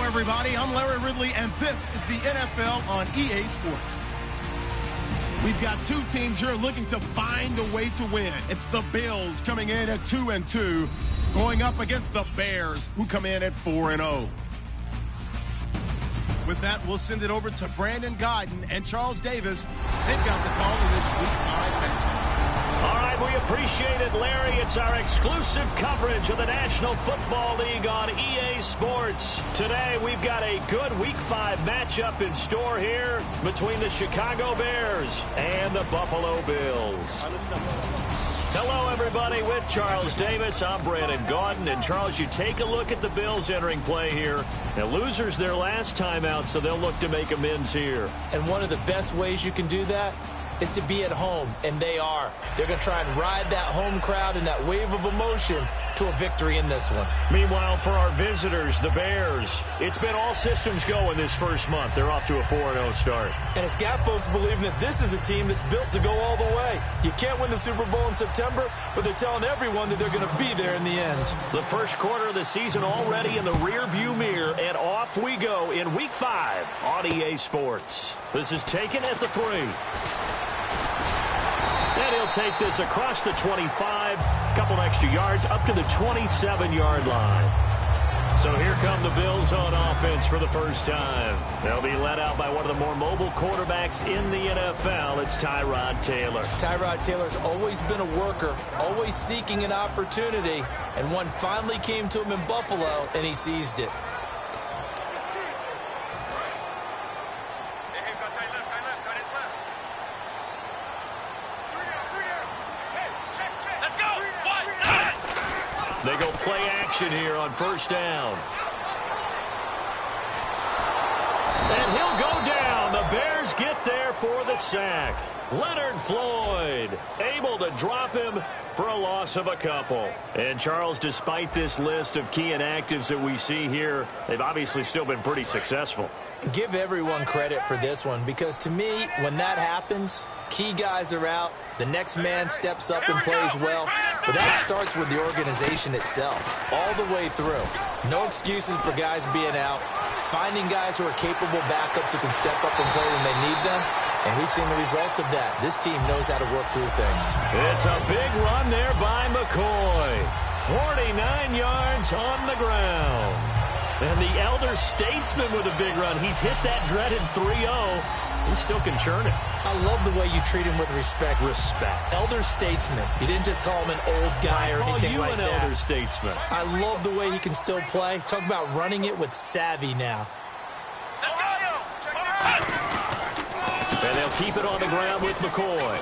everybody. I'm Larry Ridley, and this is the NFL on EA Sports. We've got two teams here looking to find a way to win. It's the Bills coming in at 2-2, going up against the Bears, who come in at 4-0. With that, we'll send it over to Brandon Godden and Charles Davis. They've got the call in this Week 5 matchup. All right, we appreciate it, Larry. It's our exclusive coverage of the National Football League on EA Sports. Today, we've got a good Week 5 matchup in store here between the Chicago Bears and the Buffalo Bills. Hello, everybody. With Charles Davis, I'm Brandon Gaudin. And, Charles, you take a look at the Bills entering play here. Now, losers their last time out, so they'll look to make amends here. And one of the best ways you can do that is to be at home, and they are. They're going to try and ride that home crowd and that wave of emotion to a victory in this one. Meanwhile, for our visitors, the Bears, it's been all systems go in this first month. They're off to a 4-0 start. And it's got folks believing that this is a team that's built to go all the way. You can't win the Super Bowl in September, but they're telling everyone that they're going to be there in the end. The first quarter of the season already in the rearview mirror, and off we go in Week 5 on EA Sports. This is taken at the 3. And he'll take this across the 25, couple extra yards, up to the 27-yard line. So here come the Bills on offense for the first time. They'll be led out by one of the more mobile quarterbacks in the NFL. It's Tyrod Taylor. Tyrod Taylor's always been a worker, always seeking an opportunity, and one finally came to him in Buffalo, and he seized it. They go play action here on first down. And he'll go down. The Bears get there for the sack. Leonard Floyd able to drop him for a loss of a couple. And, Charles, despite this list of key inactives that we see here, they've obviously still been pretty successful. Give everyone credit for this one, because to me, when that happens, key guys are out, the next man steps up and plays well, but that starts with the organization itself, all the way through. No excuses for guys being out, finding guys who are capable backups who can step up and play when they need them, and we've seen the results of that. This team knows how to work through things. It's a big run there by McCoy. 49 yards on the ground. And the elder statesman with a big run. He's hit that dreaded 3-0. He still can churn it. I love the way you treat him with respect. Elder statesman. You didn't just call him an old guy or anything like that. I call you an elder statesman. I love the way he can still play. Talk about running it with savvy now. And they'll keep it on the ground with McCoy.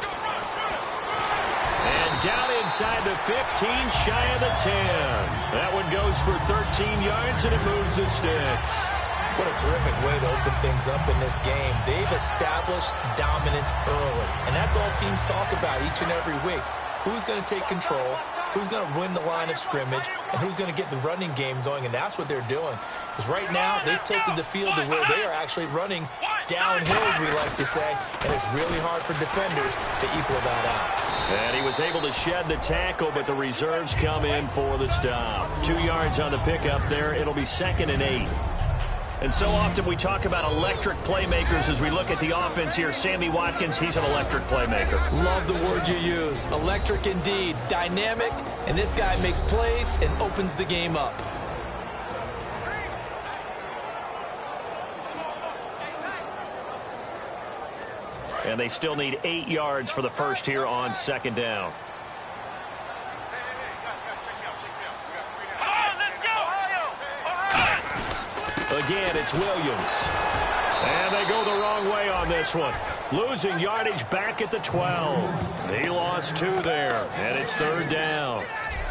And down inside the 15, shy of the 10. That one goes for 13 yards, and it moves the sticks. What a terrific way to open things up in this game. They've established dominance early, and that's all teams talk about each and every week. Who's going to take control, who's going to win the line of scrimmage, and who's going to get the running game going, and that's what they're doing. Because right now, they've tilted the field to where they are actually running downhill, as we like to say, and it's really hard for defenders to equal that out. And he was able to shed the tackle, but the reserves come in for the stop. 2 yards on the pickup there. It'll be 2nd and 8. And so often we talk about electric playmakers as we look at the offense here. Sammy Watkins, he's an electric playmaker. Love the word you used. Electric indeed. Dynamic, and this guy makes plays and opens the game up. And they still need 8 yards for the first here on 2nd down. Again, it's Williams. And they go the wrong way on this one. Losing yardage back at the 12. He lost 2 there, and it's 3rd down.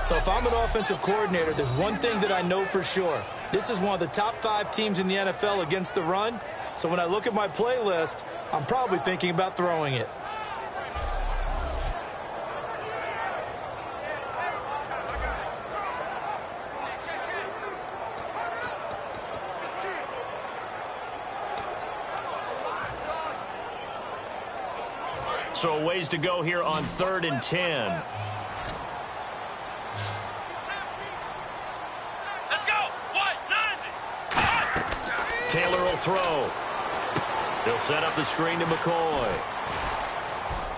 So if I'm an offensive coordinator, there's one thing that I know for sure. This is one of the top 5 teams in the NFL against the run. So when I look at my playlist, I'm probably thinking about throwing it. So a ways to go here on 3rd and 10. He'll throw. He'll set up the screen to McCoy.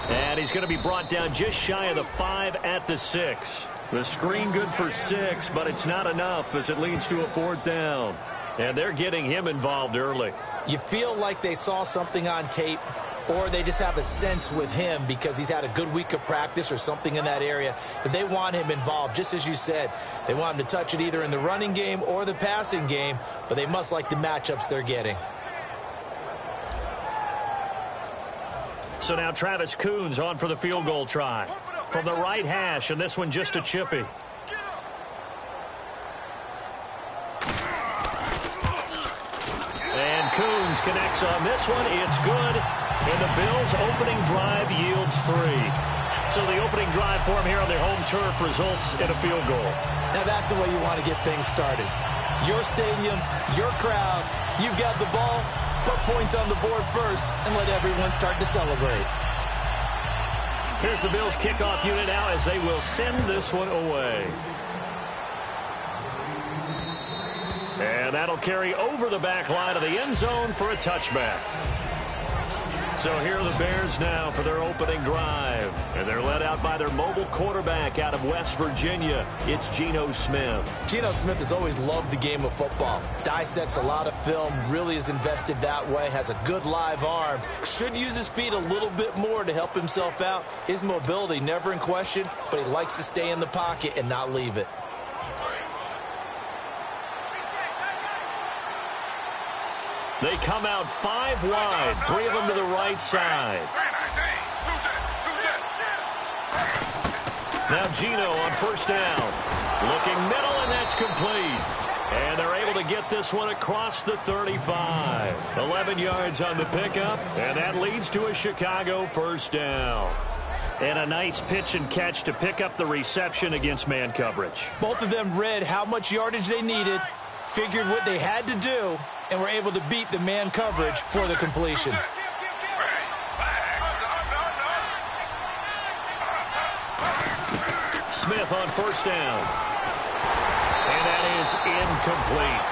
And he's going to be brought down just shy of the 5 at the 6. The screen good for 6, but it's not enough as it leads to a 4th down. And they're getting him involved early. You feel like they saw something on tape, or they just have a sense with him because he's had a good week of practice or something in that area that they want him involved. Just as you said, they want him to touch it either in the running game or the passing game, but they must like the matchups they're getting. So now Travis Coons on for the field goal try. From the right hash, and this one just a chippy. And Coons connects on this one. It's good. And the Bills' opening drive yields 3. So the opening drive for him here on their home turf results in a field goal. Now that's the way you want to get things started. Your stadium, your crowd, you've got the ball, put points on the board first, and let everyone start to celebrate. Here's the Bills' kickoff unit now as they will send this one away. And that'll carry over the back line of the end zone for a touchback. So here are the Bears now for their opening drive. And they're led out by their mobile quarterback out of West Virginia. It's Geno Smith. Geno Smith has always loved the game of football. Dissects a lot of film, really is invested that way, has a good live arm. Should use his feet a little bit more to help himself out. His mobility never in question, but he likes to stay in the pocket and not leave it. They come out 5 wide, 3 of them to the right side. Now Geno on first down. Looking middle, and that's complete. And they're able to get this one across the 35. 11 yards on the pickup, and that leads to a Chicago first down. And a nice pitch and catch to pick up the reception against man coverage. Both of them read how much yardage they needed, figured what they had to do, and were able to beat the man coverage for the completion. Smith on first down. And that is incomplete.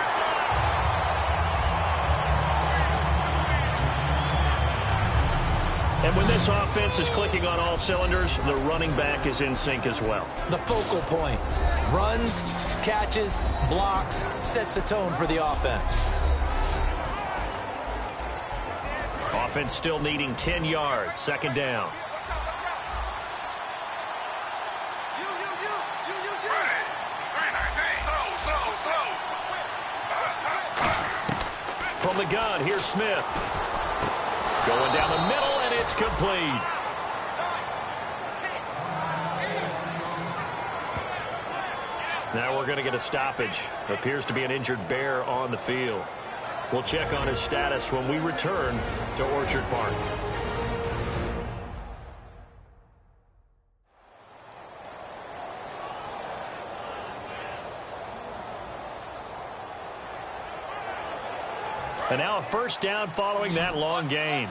And when this offense is clicking on all cylinders, the running back is in sync as well. The focal point. Runs, catches, blocks, sets a tone for the offense. Offense still needing 10 yards. Second down. From the gun, here's Smith. Going down the middle, and it's complete. Now we're going to get a stoppage. Appears to be an injured Bear on the field. We'll check on his status when we return to Orchard Park. And now a first down following that long gain.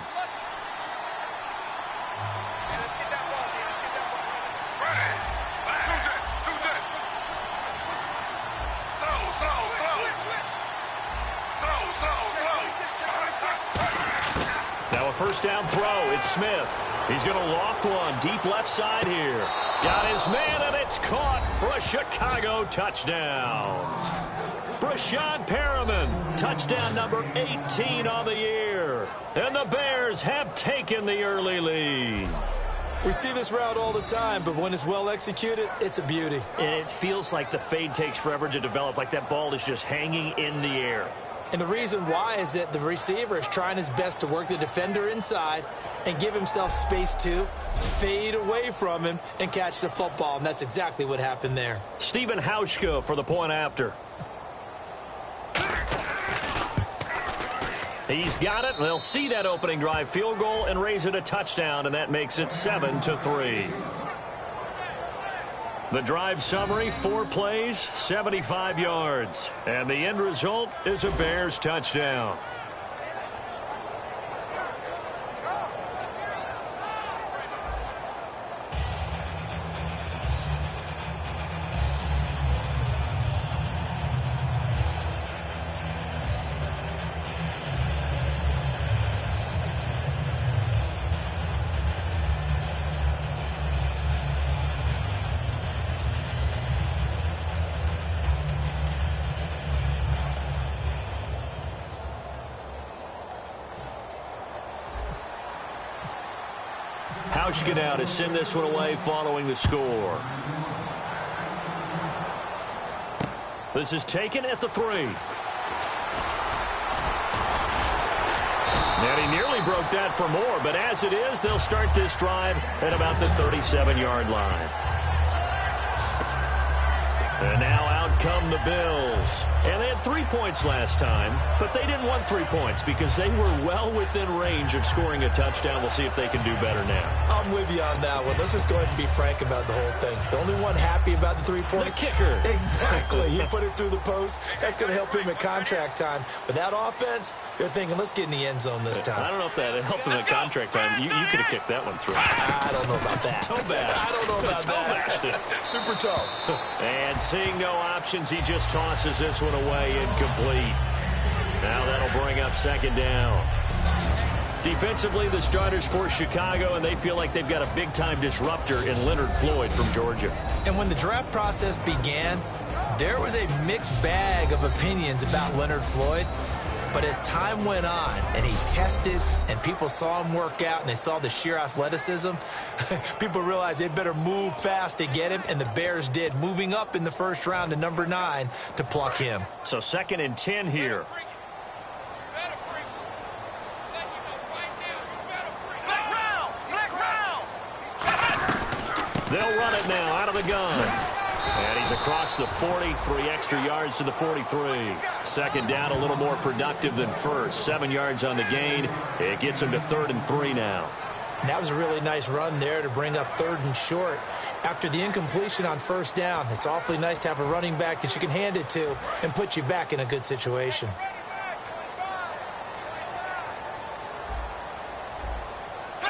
Now a first down throw. It's Smith. He's going to loft one deep left side here. Got his man, and it's caught for a Chicago touchdown. Brashad Perriman, touchdown number 18 on the year. And the Bears have taken the early lead. We see this route all the time, but when it's well executed, it's a beauty. And it feels like the fade takes forever to develop, like that ball is just hanging in the air. And the reason why is that the receiver is trying his best to work the defender inside and give himself space to fade away from him and catch the football, and that's exactly what happened there. Stephen Hauschka for the point after. He's got it, and they'll see that opening drive field goal and raise it a touchdown, and that makes it 7-3. The drive summary, 4 plays, 75 yards. And the end result is a Bears touchdown. Hauschka now to send this one away following the score. This is taken at the 3. And he nearly broke that for more, but as it is, they'll start this drive at about the 37-yard line. And now out come the Bills. And they had 3 points last time, but they didn't want 3 points because they were well within range of scoring a touchdown. We'll see if they can do better now. I'm with you on that one. Let's just go ahead and be frank about the whole thing. The only one happy about the 3-point. The kicker. Exactly. He put it through the post. That's going to help him at contract time. But that offense, they're thinking, let's get in the end zone this time. I don't know if that helped him at contract time. You could have kicked that one through. I don't know about that. Toe bash. I don't know about that. Super toe. And seeing no options, he just tosses this one away incomplete. Now that'll bring up second down. Defensively, the starters for Chicago, and they feel like they've got a big-time disruptor in Leonard Floyd from Georgia. And when the draft process began, there was a mixed bag of opinions about Leonard Floyd. But as time went on and he tested and people saw him work out and they saw the sheer athleticism, people realized they better move fast to get him, and the Bears did, moving up in the first round to number 9 to pluck him. So 2nd and 10 here. They'll run it now out of the gun. And he's across the 40, 3 extra yards to the 43. Second down, a little more productive than first. 7 yards on the gain. It gets him to 3rd and 3 now. And that was a really nice run there to bring up 3rd and short. After the incompletion on first down, it's awfully nice to have a running back that you can hand it to and put you back in a good situation.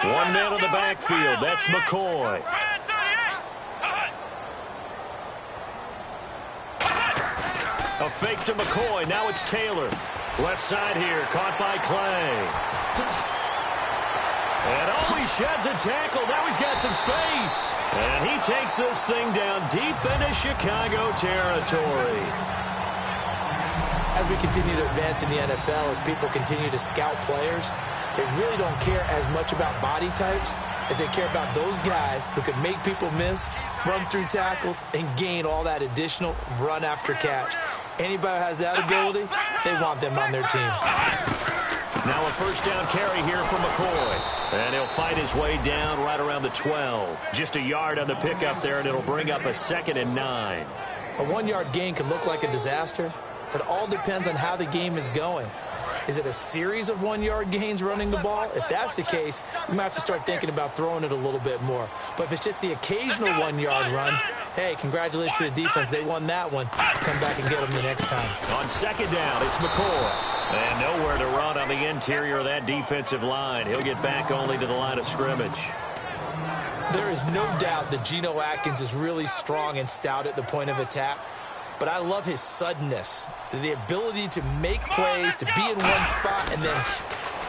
One man in the backfield. That's McCoy. A fake to McCoy. Now it's Taylor. Left side here. Caught by Clay. And he sheds a tackle. Now he's got some space. And he takes this thing down deep into Chicago territory. As we continue to advance in the NFL, as people continue to scout players, they really don't care as much about body types as they care about those guys who can make people miss, run through tackles, and gain all that additional run after catch. Anybody who has that ability, they want them on their team. Now a first down carry here for McCoy. And he'll fight his way down right around the 12. Just a yard on the pickup there, and it'll bring up a 2nd and 9. A 1-yard gain can look like a disaster. It all depends on how the game is going. Is it a series of 1-yard gains running the ball? If that's the case, you might have to start thinking about throwing it a little bit more. But if it's just the occasional 1-yard run, hey, congratulations to the defense. They won that one. Come back and get them the next time. On second down, it's McCoy. And nowhere to run on the interior of that defensive line. He'll get back only to the line of scrimmage. There is no doubt that Geno Atkins is really strong and stout at the point of attack. But I love his suddenness, the ability to make plays, to be in one spot, and then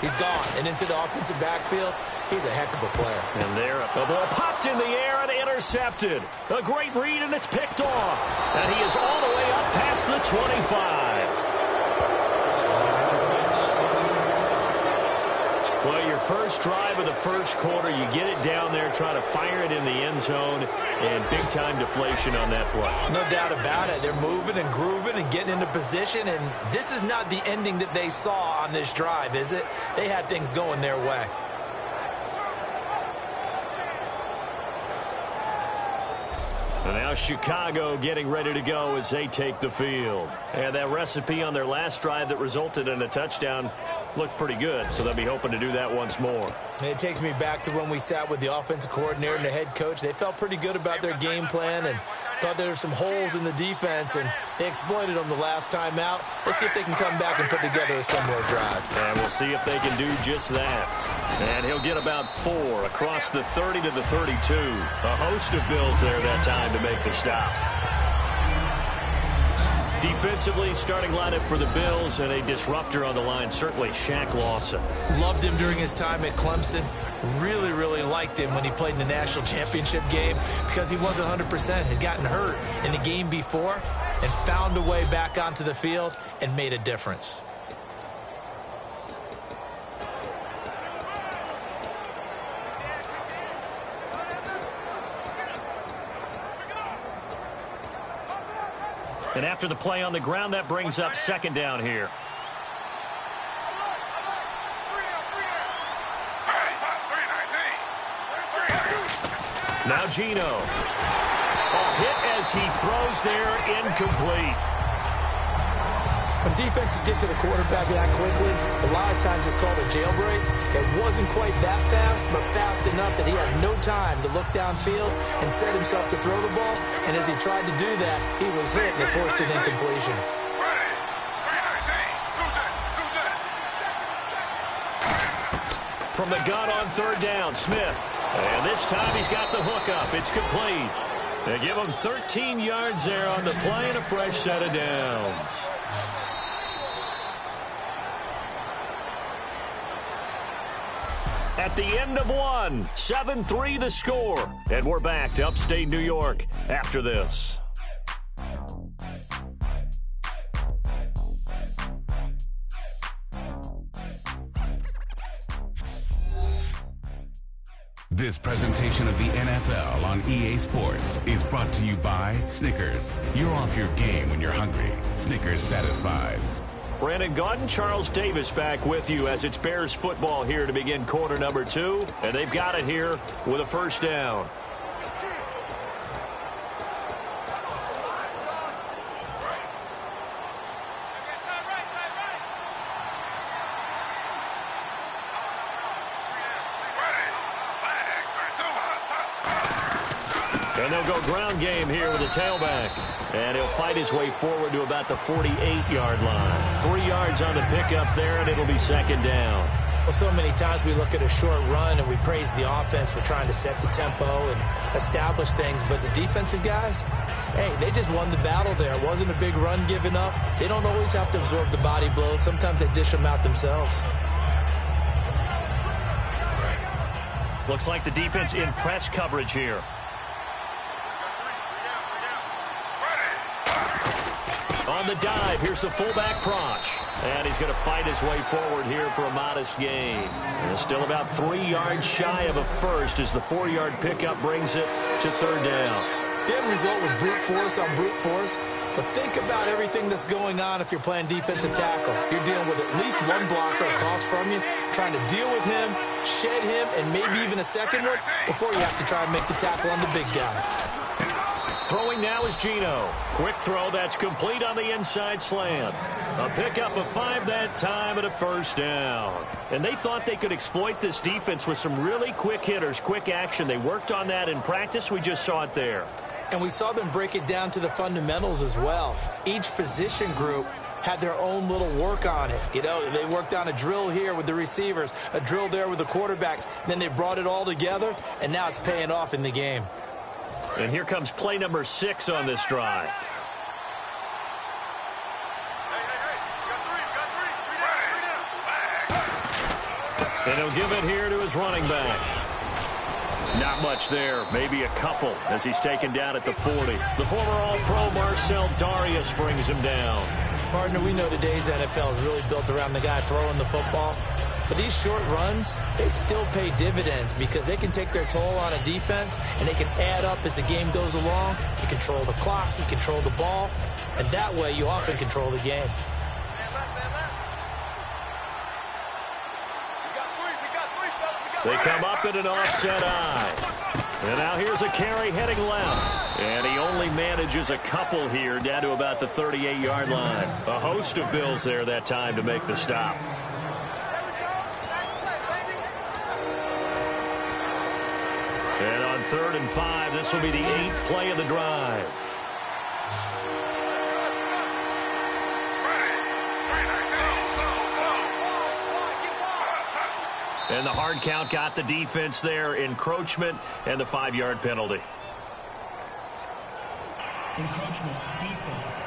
he's gone. And into the offensive backfield, he's a heck of a player. And there, the ball popped in the air and intercepted. A great read, and it's picked off. And he is all the way up past the 25. Well, your first drive of the first quarter, you get it down there, try to fire it in the end zone, and big-time deflation on that play. No doubt about it. They're moving and grooving and getting into position, and this is not the ending that they saw on this drive, is it? They had things going their way. And now Chicago getting ready to go as they take the field. And that recipe on their last drive that resulted in a touchdown looked pretty good, so they'll be hoping to do that once more. And it takes me back to when we sat with the offensive coordinator and the head coach. They felt pretty good about their game plan and thought there were some holes in the defense, and they exploited them the last time out. Let's see if they can come back and put together a similar drive. And we'll see if they can do just that. And he'll get about 4 across the 30 to the 32. A host of Bills there that time to make the stop. Defensively, starting lineup for the Bills, and a disruptor on the line, certainly Shaq Lawson. Loved him during his time at Clemson. Really, really liked him when he played in the national championship game because he wasn't 100%, had gotten hurt in the game before and found a way back onto the field and made a difference. And after the play on the ground, that brings up second down here. Now Gino. A hit as he throws there, incomplete. When defenses get to the quarterback that quickly, a lot of times it's called a jailbreak. It wasn't quite that fast, but fast enough that he had no time to look downfield and set himself to throw the ball. And as he tried to do that, he was hit and it forced an incompletion. From the gun on third down, Smith. And this time he's got the hook up. It's complete. They give him 13 yards there on the play and a fresh set of downs. At the end of one, 7-3 the score. And we're back to upstate New York after this. This presentation of the NFL on EA Sports is brought to you by Snickers. You're off your game when you're hungry. Snickers satisfies. Brandon Gaudin, Charles Davis back with you as it's Bears football here to begin quarter number 2. And they've got it here with a first down. And they'll go ground game here with the tailback. And he'll fight his way forward to about the 48-yard line. 3 yards on the pickup there, and it'll be second down. Well, so many times we look at a short run and we praise the offense for trying to set the tempo and establish things. But the defensive guys, hey, they just won the battle there. It wasn't a big run given up. They don't always have to absorb the body blows. Sometimes they dish them out themselves. Looks like the defense in press coverage here. On the dive, here's the fullback Proch. And he's going to fight his way forward here for a modest gain. And still about 3 yards shy of a first as the 4-yard pickup brings it to third down. The end result was brute force on brute force. But think about everything that's going on if you're playing defensive tackle. You're dealing with at least one blocker across from you, trying to deal with him, shed him, and maybe even a second one before you have to try and make the tackle on the big guy. Throwing now is Gino. Quick throw, that's complete on the inside slant. A pickup of 5 that time and a first down. And they thought they could exploit this defense with some really quick hitters, quick action. They worked on that in practice. We just saw it there. And we saw them break it down to the fundamentals as well. Each position group had their own little work on it. You know, they worked on a drill here with the receivers, a drill there with the quarterbacks. Then they brought it all together, and now it's paying off in the game. And here comes play number 6 on this drive. And he'll give it here to his running back. Not much there, maybe a couple as he's taken down at the 40. The former All-Pro Marcel Darius brings him down. Partner, we know today's NFL is really built around the guy throwing the football. But these short runs, they still pay dividends because they can take their toll on a defense and they can add up as the game goes along. You control the clock, you control the ball, and that way you often control the game. They come up in an offset eye. And now here's a carry heading left. And he only manages a couple here down to about the 38-yard line. A host of Bills there that time to make the stop. And on 3rd and 5, this will be the 8th play of the drive. And the hard count got the defense there. Encroachment and the 5-yard penalty. Encroachment, defense.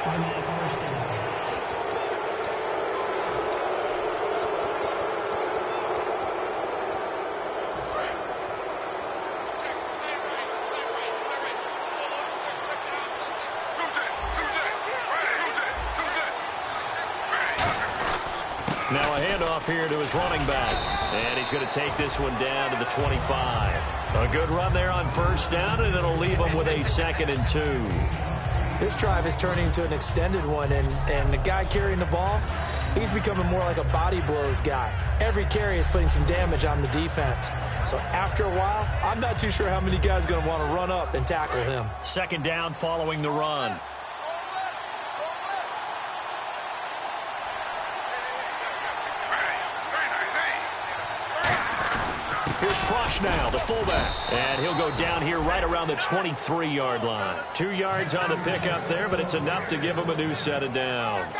Automatic first down. Now a handoff here to his running back. And he's going to take this one down to the 25. A good run there on first down, and it'll leave them with a 2nd and 2. This drive is turning into an extended one, and the guy carrying the ball, he's becoming more like a body blows guy. Every carry is putting some damage on the defense. So after a while, I'm not too sure how many guys are going to want to run up and tackle him. 2nd down following the run. Here's Proschnau, the fullback. And he'll go down here right around the 23-yard line. 2 yards on the pickup there, but it's enough to give him a new set of downs.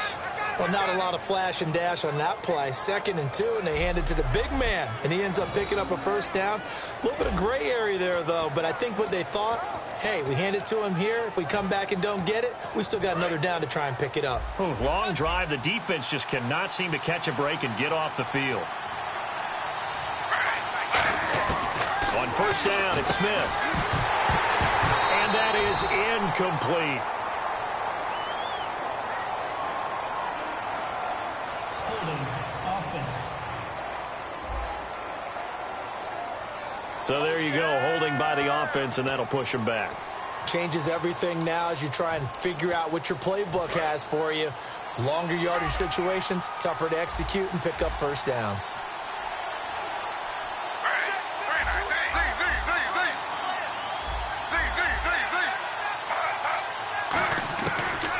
Well, not a lot of flash and dash on that play. 2nd and 2, and they hand it to the big man, and he ends up picking up a first down. A little bit of gray area there, though, but I think what they thought, hey, we hand it to him here. If we come back and don't get it, we still got another down to try and pick it up. Long drive. The defense just cannot seem to catch a break and get off the field. On first down, it's Smith. And that is incomplete. Holding offense. So there you go, holding by the offense, and that'll push him back. Changes everything now as you try and figure out what your playbook has for you. Longer yardage situations, tougher to execute and pick up first downs.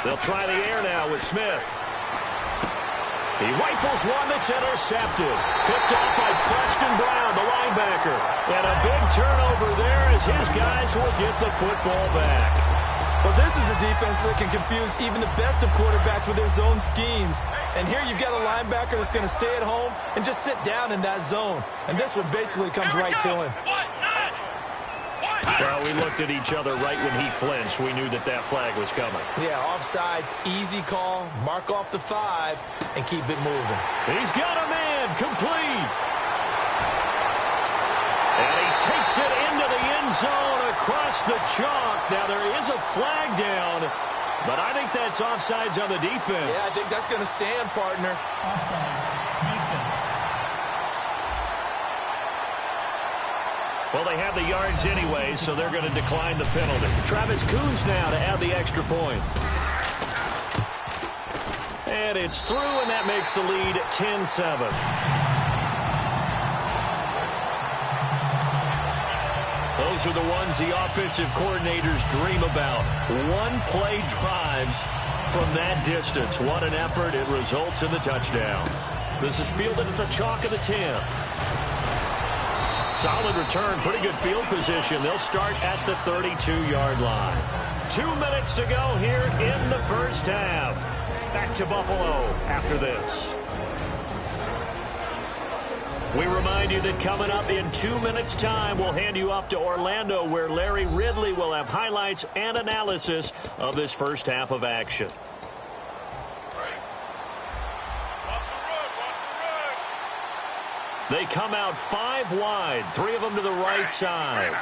They'll try the air now with Smith. He rifles one that's intercepted. Picked off by Preston Brown, the linebacker. And a big turnover there as his guys will get the football back. Well, this is a defense that can confuse even the best of quarterbacks with their zone schemes. And here you've got a linebacker that's going to stay at home and just sit down in that zone. And this one basically comes right to him. Well, we looked at each other right when he flinched. We knew that that flag was coming. Yeah, offsides, easy call, mark off the 5, and keep it moving. He's got a man, complete. And he takes it into the end zone across the chalk. Now, there is a flag down, but I think that's offsides on the defense. Yeah, I think that's going to stand, partner. Offside. Defense. Well, they have the yards anyway, so they're going to decline the penalty. Travis Coons now to add the extra point. And it's through, and that makes the lead 10-7. Those are the ones the offensive coordinators dream about. One-play drives from that distance. What an effort. It results in the touchdown. This is fielded at the chalk of the 10. Solid return, pretty good field position. They'll start at the 32-yard line. 2 minutes to go here in the first half. Back to Buffalo after this. We remind you that coming up in 2 minutes' time, we'll hand you off to Orlando, where Larry Ridley will have highlights and analysis of this first half of action. They come out 5 wide, 3 of them to the right side.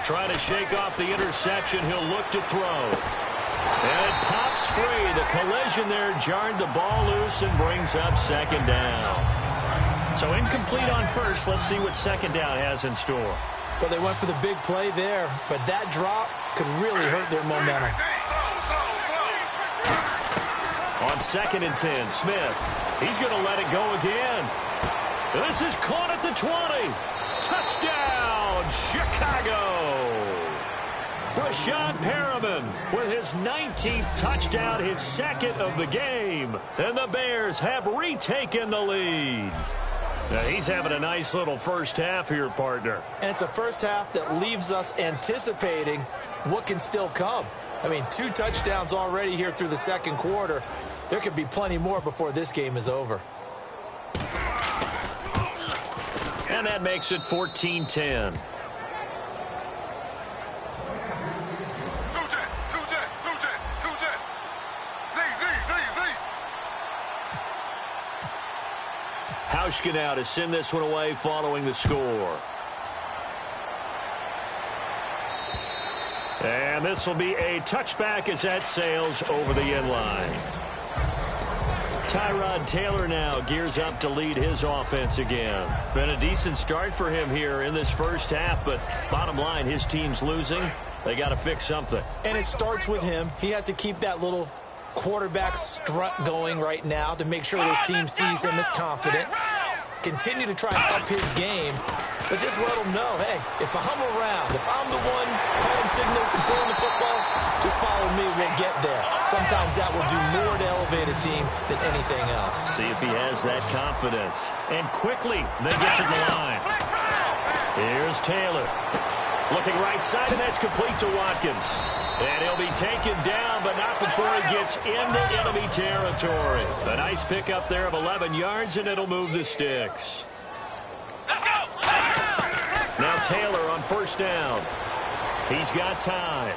Trying to shake off the interception, he'll look to throw. And it pops free. The collision there jarred the ball loose and brings up 2nd down. So incomplete on first. Let's see what 2nd down has in store. Well, they went for the big play there, but that drop could really hurt their momentum. On 2nd and 10, Smith. He's going to let it go again. This is caught at the 20. Touchdown, Chicago. Brashad Perriman with his 19th touchdown, his 2nd of the game. And the Bears have retaken the lead. Now, he's having a nice little first half here, partner. And it's a first half that leaves us anticipating what can still come. I mean, 2 touchdowns already here through the 2nd quarter. There could be plenty more before this game is over. And that makes it 14-10. Hauschka now to send this one away following the score. And this will be a touchback as that sails over the end line. Tyrod Taylor now gears up to lead his offense again. Been a decent start for him here in this first half, but bottom line, his team's losing. They got to fix something. And it starts with him. He has to keep that little quarterback strut going right now to make sure his team sees him as confident. Continue to try and up his game, but just let him know, hey, if I'm around, if I'm the one calling signals and throwing the football, just follow me, we'll get there. Sometimes that will do more to elevate a team than anything else. See if he has that confidence. And quickly, they get to the line. Here's Taylor. Looking right side, and that's complete to Watkins. And he'll be taken down, but not before he gets into enemy territory. A nice pickup there of 11 yards, and it'll move the sticks. Now Taylor on first down. He's got time.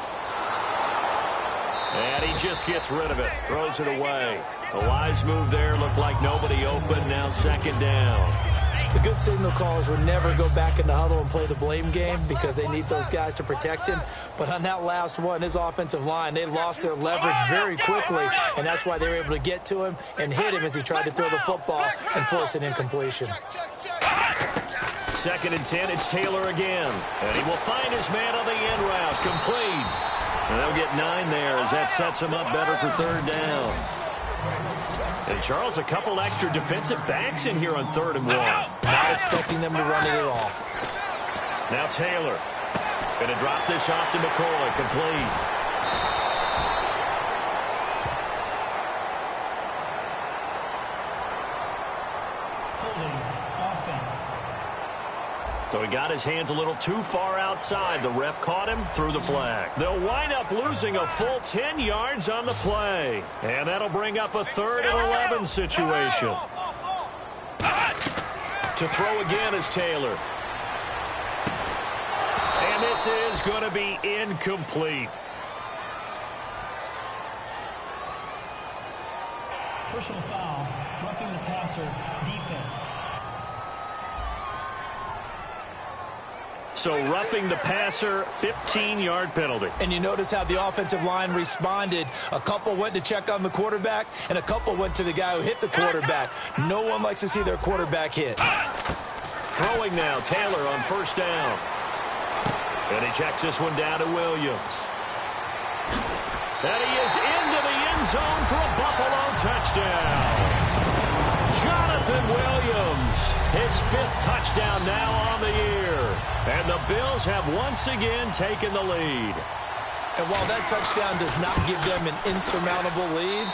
And he just gets rid of it. Throws it away. A wise move there. Looked like nobody open. Now second down. The good signal callers would never go back in the huddle and play the blame game because they need those guys to protect him. But on that last one, his offensive line, they lost their leverage very quickly, and that's why they were able to get to him and hit him as he tried to throw the football and force an incompletion. Second and 10, it's Taylor again. And he will find his man on the end route. Complete. And they'll get 9 there as that sets him up better for third down. And Charles, a couple extra defensive backs in here on 3rd and 1. Not expecting them to run it at all. Now Taylor. Going to drop this off to McCoy. Complete. Holding offense. So he got his hands a little too far outside. The ref caught him, threw the flag. They'll wind up losing a full 10 yards on the play. And that'll bring up a 3rd and 11 situation. To throw again is Taylor. And this is going to be incomplete. Personal foul. Roughing the passer. Defense. So roughing the passer, 15-yard penalty. And you notice how the offensive line responded. A couple went to check on the quarterback, and a couple went to the guy who hit the quarterback. No one likes to see their quarterback hit. Throwing now, Taylor on first down. And he checks this one down to Williams. And he is into the end zone for a Buffalo touchdown. Jonathan Williams, his 5th touchdown now on the year. And the Bills have once again taken the lead. And while that touchdown does not give them an insurmountable lead,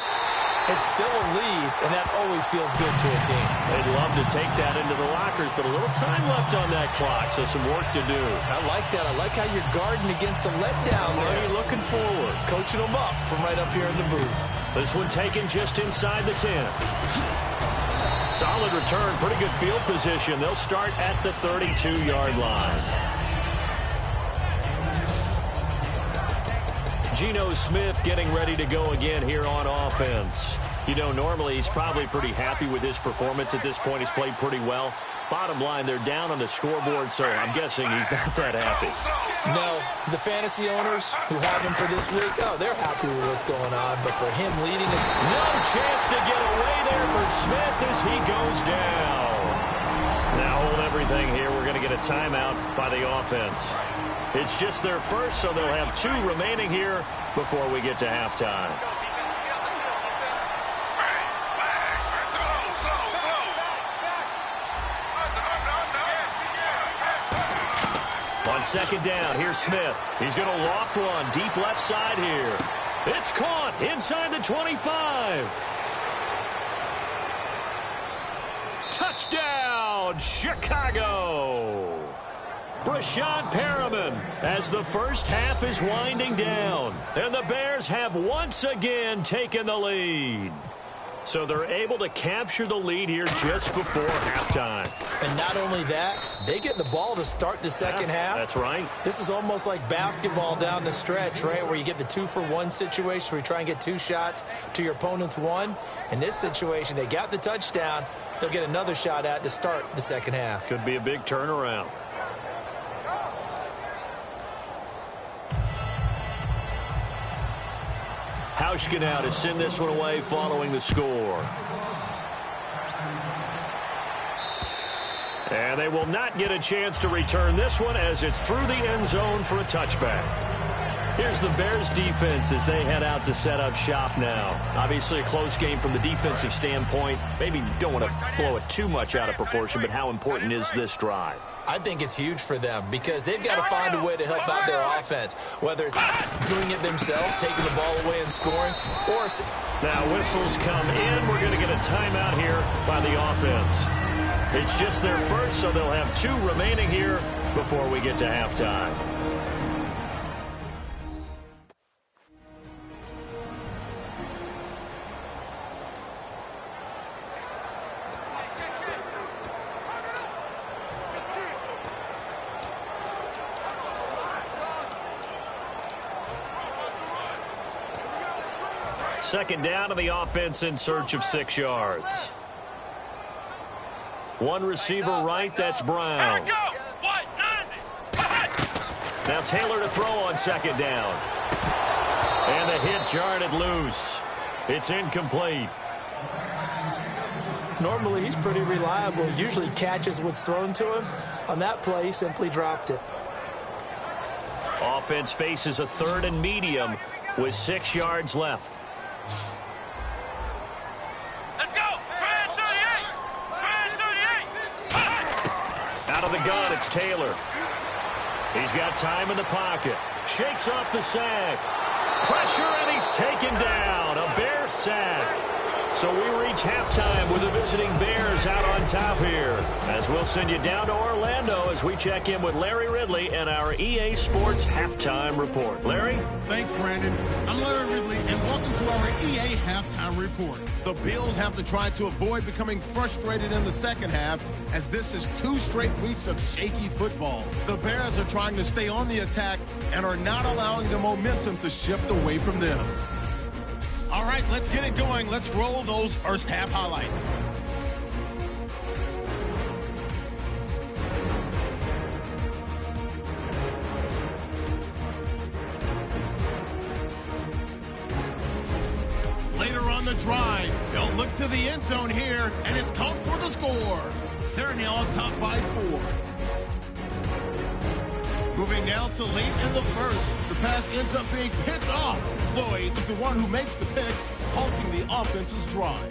it's still a lead, and that always feels good to a team. They'd love to take that into the lockers, but a little time left on that clock, so some work to do. I like that. I like how you're guarding against a letdown there. Are you looking forward? Coaching them up from right up here in the booth. This one taken just inside the 10. Solid return, pretty good field position. They'll start at the 32-yard line. Geno Smith getting ready to go again here on offense. You know, normally he's probably pretty happy with his performance at this point. He's played pretty well. Bottom line, they're down on the scoreboard, so I'm guessing he's not that happy. No, the fantasy owners who have him for this week, they're happy with what's going on. But for him leading, no chance to get away there for Smith as he goes down. Now hold everything here. We're going to get a timeout by the offense. It's just their first, so they'll have 2 remaining here before we get to halftime. On second down, here's Smith. He's going to loft one deep left side here. It's caught inside the 25. Touchdown, Chicago. Brashad Perriman as the first half is winding down. And the Bears have once again taken the lead. So they're able to capture the lead here just before halftime. And not only that, they get the ball to start the second half. That's right. This is almost like basketball down the stretch, right, where you get the 2-for-1 situation where you try and get 2 shots to your opponent's 1. In this situation, they got the touchdown. They'll get another shot at to start the second half. Could be a big turnaround. Hauschka now to send this one away following the score. And they will not get a chance to return this one as it's through the end zone for a touchback. Here's the Bears defense as they head out to set up shop now. Obviously a close game from the defensive standpoint. Maybe you don't want to blow it too much out of proportion, but how important is this drive? I think it's huge for them because they've got to find a way to help out their offense, whether it's doing it themselves, taking the ball away and scoring, or... Now whistles come in. We're going to get a timeout here by the offense. It's just their first, so they'll have 2 remaining here before we get to halftime. Second down to the offense in search of 6 yards. One receiver right, that's Brown. Now Taylor to throw on second down. And the hit jarred it loose. It's incomplete. Normally he's pretty reliable. Usually catches what's thrown to him. On that play, he simply dropped it. Offense faces a 3rd and medium with 6 yards left. Out of the gun, it's Taylor. He's got time in the pocket. Shakes off the sack. Pressure, and he's taken down. A Bear sack. So we reach halftime with the visiting Bears out on top here. As we'll send you down to Orlando as we check in with Larry Ridley and our EA Sports Halftime Report. Larry? Thanks, Brandon. I'm Larry Ridley, and welcome to our EA Halftime Report. The Bills have to try to avoid becoming frustrated in the second half, as this is 2 straight weeks of shaky football. The Bears are trying to stay on the attack and are not allowing the momentum to shift away from them. All right, let's get it going. Let's roll those first half highlights. Later on the drive, they'll look to the end zone here, and it's called for the score. They're now on top by 4. Moving now to late in the first. The pass ends up being picked off. Floyd is the one who makes the pick, halting the offense's drive.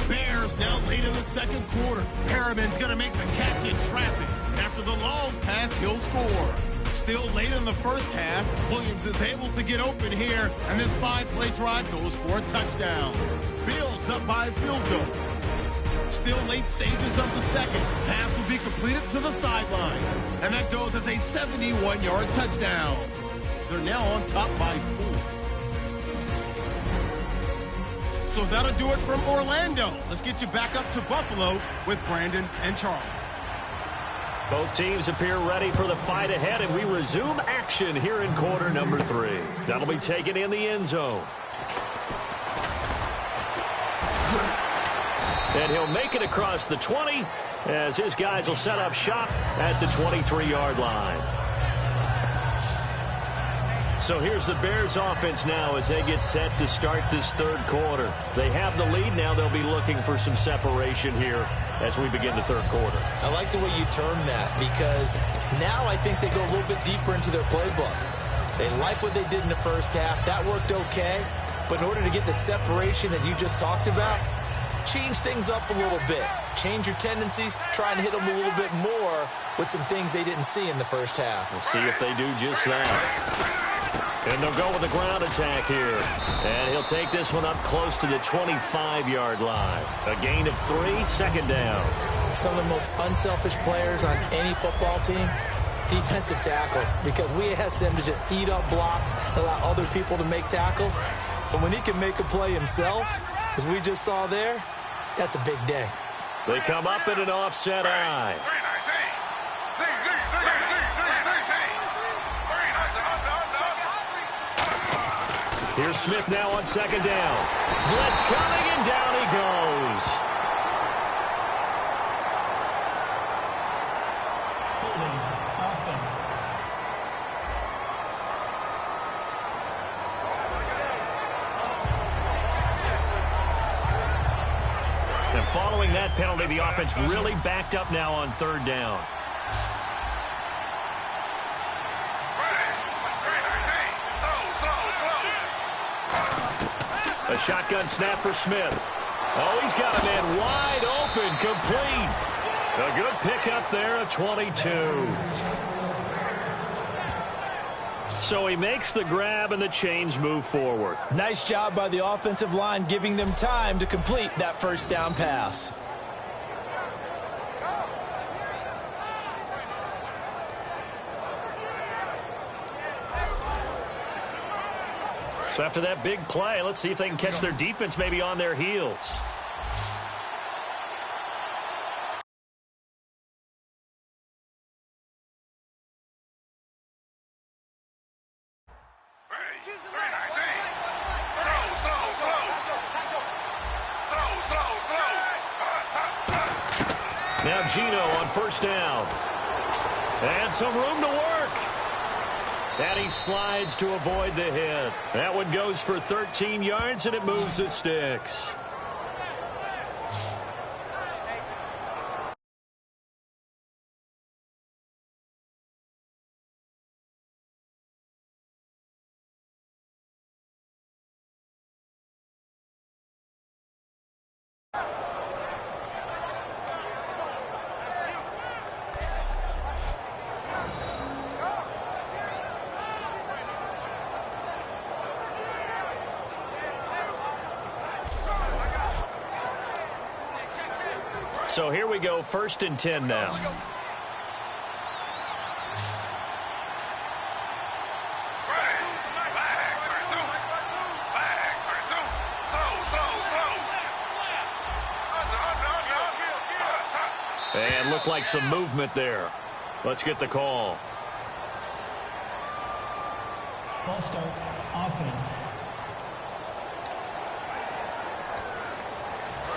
Bears now late in the second quarter. Perriman's going to make the catch in traffic. After the long pass, he'll score. Still late in the first half, Williams is able to get open here, and this 5-play drive goes for a touchdown. Bills up by a field goal. Still late stages of the second. Pass will be completed to the sidelines. And that goes as a 71-yard touchdown. They're now on top by 4. So that'll do it from Orlando. Let's get you back up to Buffalo with Brandon and Charles. Both teams appear ready for the fight ahead, and we resume action here in quarter number 3. That'll be taken in the end zone. And he'll make it across the 20 as his guys will set up shop at the 23-yard line. So here's the Bears offense now as they get set to start this third quarter. They have the lead. Now they'll be looking for some separation here as we begin the third quarter. I like the way you term that because now I think they go a little bit deeper into their playbook. They like what they did in the first half. That worked okay. But in order to get the separation that you just talked about, change things up a little bit. Change your tendencies. Try and hit them a little bit more with some things they didn't see in the first half. We'll see if they do just that. And they'll go with the ground attack here. And he'll take this one up close to the 25-yard line. A gain of 3, second down. Some of the most unselfish players on any football team, defensive tackles, because we ask them to just eat up blocks, allow other people to make tackles. But when he can make a play himself, as we just saw there, that's a big day. They come up in an offset eye. Here's Smith now on second down. Blitz coming, and down he goes. Holding offense. And following that penalty, the offense really backed up now on third down. A shotgun snap for Smith. Oh, he's got a man wide open, complete. A good pickup there, a 22. So he makes the grab and the chains move forward. Nice job by the offensive line, giving them time to complete that first down pass. So after that big play, let's see if they can catch their defense maybe on their heels. Now Gino on first down. And some room to work. And he slides to avoid the hit. That one goes for 13 yards, and it moves the sticks. So here we go, 1st and 10 now. And looked like some movement there. Let's get the call. False start, offense.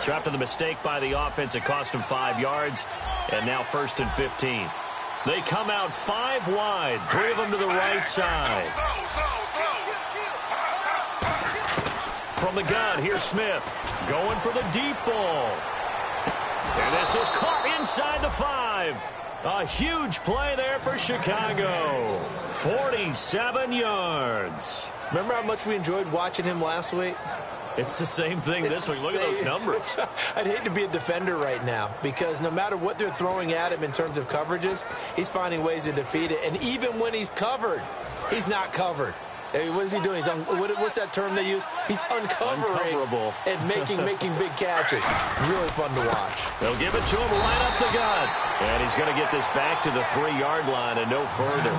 So after the mistake by the offense, it cost them 5 yards, and now 1st and 15. They come out 5 wide, 3 of them to the right side. From the gun, here's Smith, going for the deep ball. And this is caught inside the 5. A huge play there for Chicago. 47 yards. Remember how much we enjoyed watching him last week? It's the same thing this week. Look at those numbers. I'd hate to be a defender right now because no matter what they're throwing at him in terms of coverages, he's finding ways to defeat it. And even when he's covered, he's not covered. What is he doing? What's that term they use? He's uncovering and making big catches. Really fun to watch. They'll give it to him right up the gut. And he's going to get this back to the 3-yard line and no further.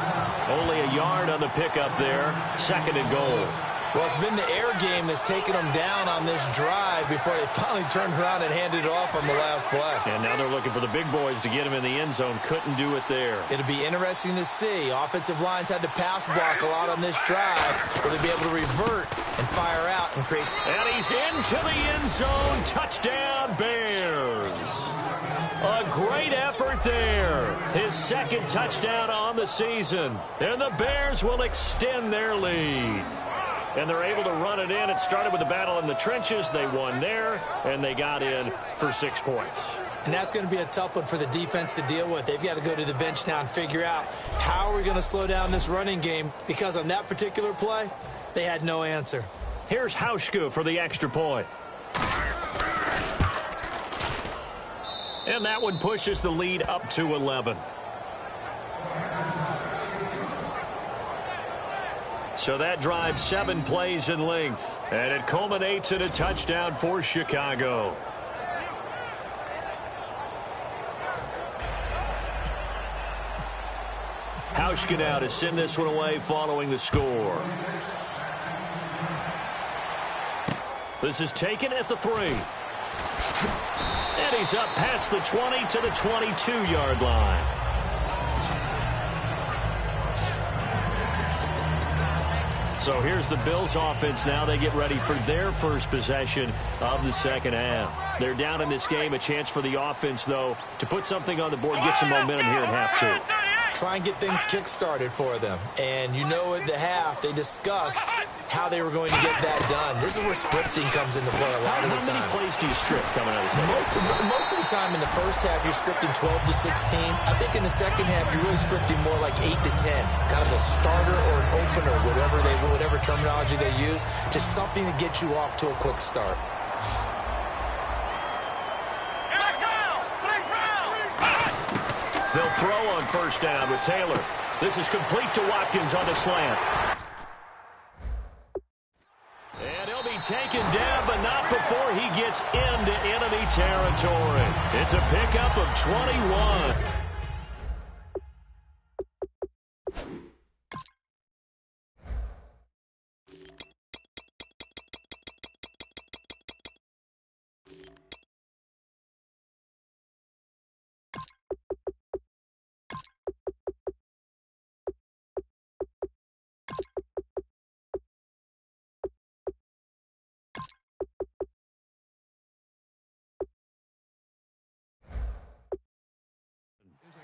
Only a yard on the pickup there. 2nd and goal. Well, it's been the air game that's taken them down on this drive before they finally turned around and handed it off on the last play. And now they're looking for the big boys to get him in the end zone. Couldn't do it there. It'll be interesting to see. Offensive lines had to pass block a lot on this drive. Will they be able to revert and fire out and create... And he's into the end zone. Touchdown, Bears. A great effort there. His 2nd touchdown on the season. And the Bears will extend their lead. And they're able to run it in. It started with a battle in the trenches. They won there, and they got in for 6 points. And that's going to be a tough one for the defense to deal with. They've got to go to the bench now and figure out how are we going to slow down this running game, because on that particular play, they had no answer. Here's Hauschka for the extra point. And that one pushes the lead up to 11. So that drives 7 plays in length, and it culminates in a touchdown for Chicago. Hauschka now to send this one away following the score. This is taken at the 3. And he's up past the 20 to the 22-yard line. So here's the Bills offense now. They get ready for their first possession of the 2nd half. They're down in this game. A chance for the offense, though, to put something on the board, get some momentum here at half 2. try and get things kick-started for them. And you know at the half, they discussed how they were going to get that done. This is where scripting comes into play a lot of the time. How many plays do you script coming out of the second? Most of the time in the first half, you're scripting 12 to 16. I think in the second half, you're really scripting more like 8 to 10. Kind of a starter or an opener, whatever terminology they use. Just something to get you off to a quick start. They'll throw on first down with Taylor. This is complete to Watkins on the slant. And he'll be taken down, but not before he gets into enemy territory. It's a pickup of 21.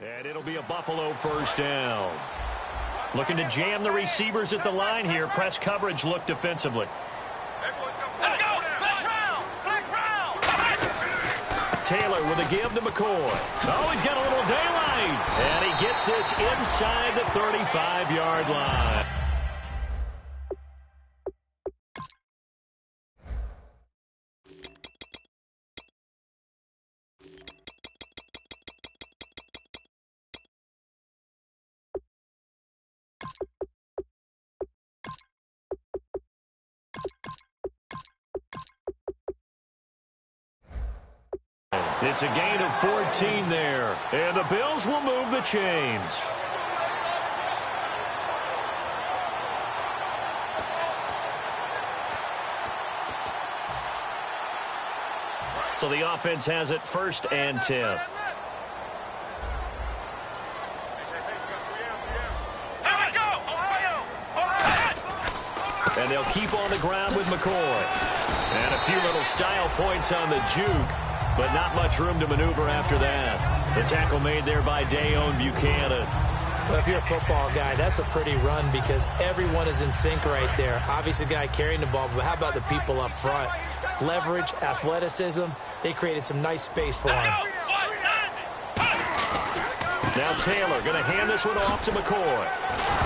And it'll be a Buffalo first down. Looking to jam the receivers at the line here. Press coverage look defensively. Taylor with a give to McCoy. Oh, he's got a little daylight. And he gets this inside the 35-yard line. It's a gain of 14 there. And the Bills will move the chains. So the offense has it 1st and 10. And they'll keep on the ground with McCoy. And a few little style points on the juke. But not much room to maneuver after that. The tackle made there by Dayon Buchanan. Well, if you're a football guy, that's a pretty run because everyone is in sync right there. Obviously, the guy carrying the ball, but how about the people up front? Leverage, athleticism, they created some nice space for him. Now Taylor going to hand this one off to McCoy.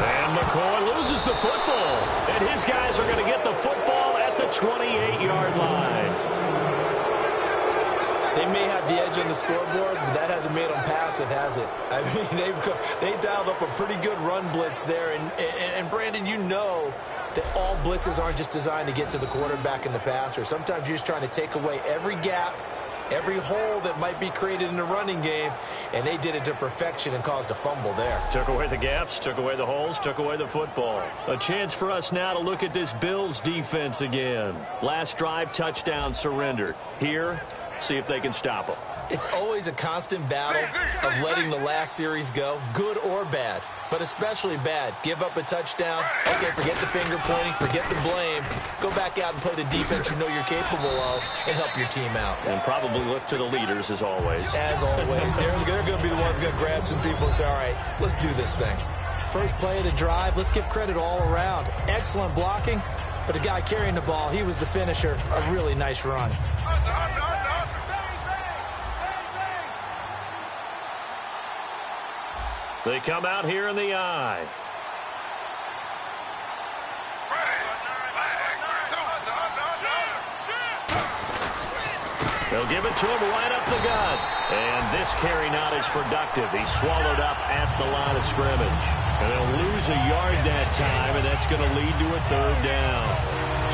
And McCoy loses the football. And his guys are going to get the football at the 28-yard line. They may have the edge on the scoreboard, but that hasn't made them passive, has it? I mean, they dialed up a pretty good run blitz there. And Brandon, you know that all blitzes aren't just designed to get to the quarterback and the passer. Sometimes you're just trying to take away every gap, every hole that might be created in the running game, and they did it to perfection and caused a fumble there. Took away the gaps, took away the holes, took away the football. A chance for us now to look at this Bills defense again. Last drive, touchdown surrendered. Here, see if they can stop them. It's always a constant battle of letting the last series go, good or bad, but especially bad. Give up a touchdown. Okay, forget the finger pointing, forget the blame. Go back out and play the defense you know you're capable of and help your team out. And probably look to the leaders as always. As always. They're going to be the ones going to grab some people and say, all right, let's do this thing. First play of the drive, let's give credit all around. Excellent blocking, but the guy carrying the ball, he was the finisher. A really nice run. They come out here in the eye. They'll give it to him right up the gut. And this carry not as productive. He's swallowed up at the line of scrimmage. And they'll lose a yard that time, and that's going to lead to a 3rd down.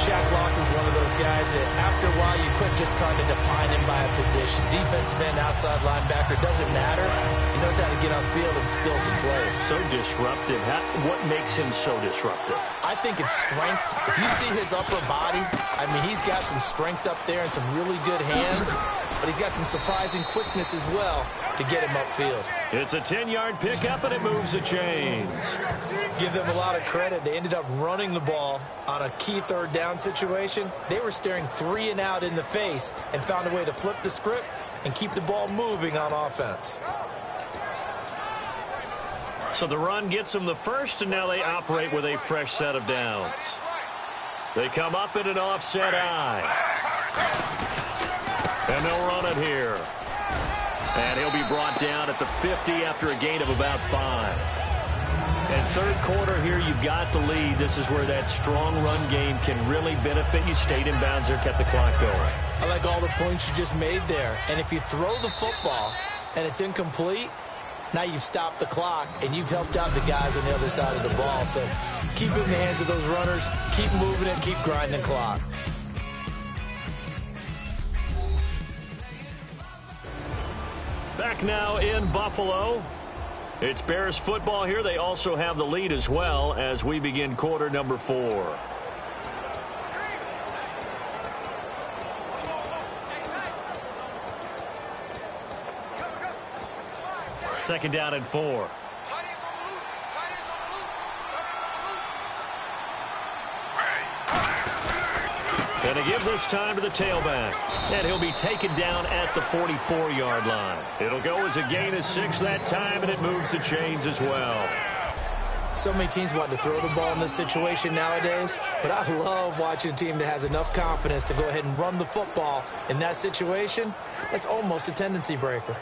Shaq Lawson's one of those guys that after a while you quit just trying to define him by a position. Defensive end, outside linebacker, doesn't matter. He knows how to get upfield and spill some plays. So disruptive. What makes him so disruptive? I think it's strength. If you see his upper body, I mean, he's got some strength up there and some really good hands, but he's got some surprising quickness as well to get him upfield. It's a 10-yard pickup, and it moves the chains. Give them a lot of credit. They ended up running the ball on a key 3rd down situation. They were staring 3 and out in the face and found a way to flip the script and keep the ball moving on offense. So the run gets them the first, and now they operate with a fresh set of downs. They come up in an offset eye. And they'll run it here. And he'll be brought down at the 50 after a gain of about 5. And third quarter here, you've got the lead. This is where that strong run game can really benefit you. Stayed in bounds there, kept the clock going. I like all the points you just made there. And if you throw the football and it's incomplete, now you've stopped the clock and you've helped out the guys on the other side of the ball. So keep it in the hands of those runners. Keep moving it. Keep grinding the clock. Back now in Buffalo. It's Bears football here. They also have the lead as well as we begin quarter number 4. Second down and 4. And they give this time to the tailback. And he'll be taken down at the 44-yard line. It'll go as a gain of 6 that time, and it moves the chains as well. So many teams want to throw the ball in this situation nowadays, but I love watching a team that has enough confidence to go ahead and run the football in that situation. That's almost a tendency breaker.